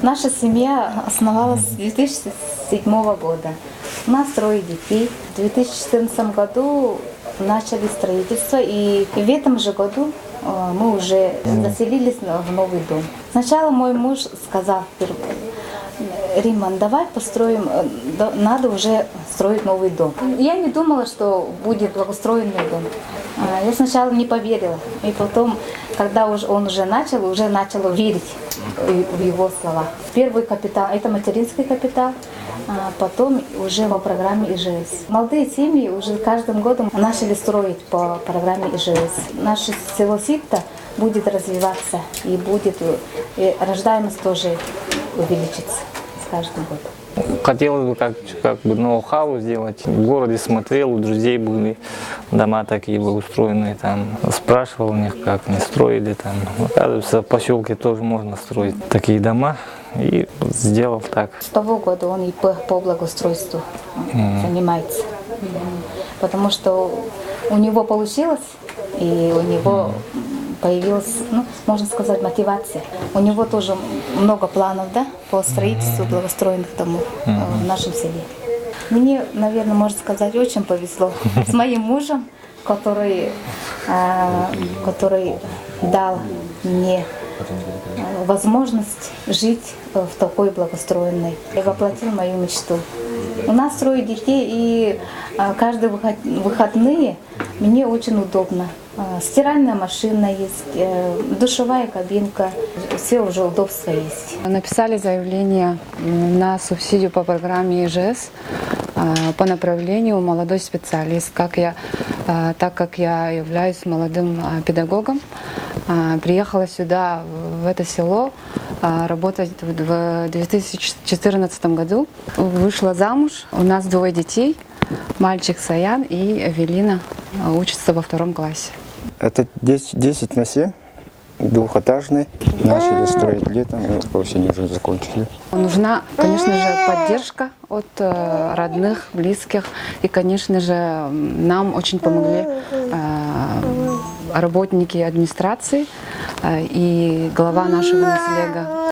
Наша семья основалась с 2007 года. У нас 3 детей. В 2014 году начали строительство, и в этом же году мы уже заселились в новый дом. Сначала мой муж сказал: Риман, давай построим, надо уже строить новый дом. Я не думала, что будет благоустроенный дом. Я сначала не поверила. И потом, когда он уже начал верить в его слова. Первый капитал – это материнский капитал, а потом уже по программе ИЖС. Молодые семьи уже каждым годом начали строить по программе ИЖС. Наше село Ситта будет развиваться, и рождаемость тоже увеличится с каждым годом. Хотелось бы как бы ноу-хау сделать. В городе смотрел, у друзей были дома такие устроенные, там спрашивал у них, как они строили там. Оказывается, в поселке тоже можно строить такие дома, и сделал так. С того года он и по благоустройству занимается, потому что у него получилось, и у него появилась, можно сказать, мотивация. У него тоже много планов, по строительству благоустроенных домов в нашем селе. Мне, наверное, можно сказать, очень повезло с моим мужем, который дал мне возможность жить в такой благоустроенной. И воплотил мою мечту. У нас 3 детей, и каждые выходные мне очень удобно. Стиральная машина есть, душевая кабинка, все уже удобства есть. Написали заявление на субсидию по программе ИЖС по направлению молодой специалист. Так как я являюсь молодым педагогом, приехала сюда, в это село, работать в 2014 году. Вышла замуж, у нас 2 детей, мальчик Саян и Эвелина учатся во 2 классе. Это 10 на 7, двухэтажный. Начали строить летом, и осенью уже закончили. Нужна, конечно же, поддержка от родных, близких. И, конечно же, нам очень помогли работники администрации и глава нашего населения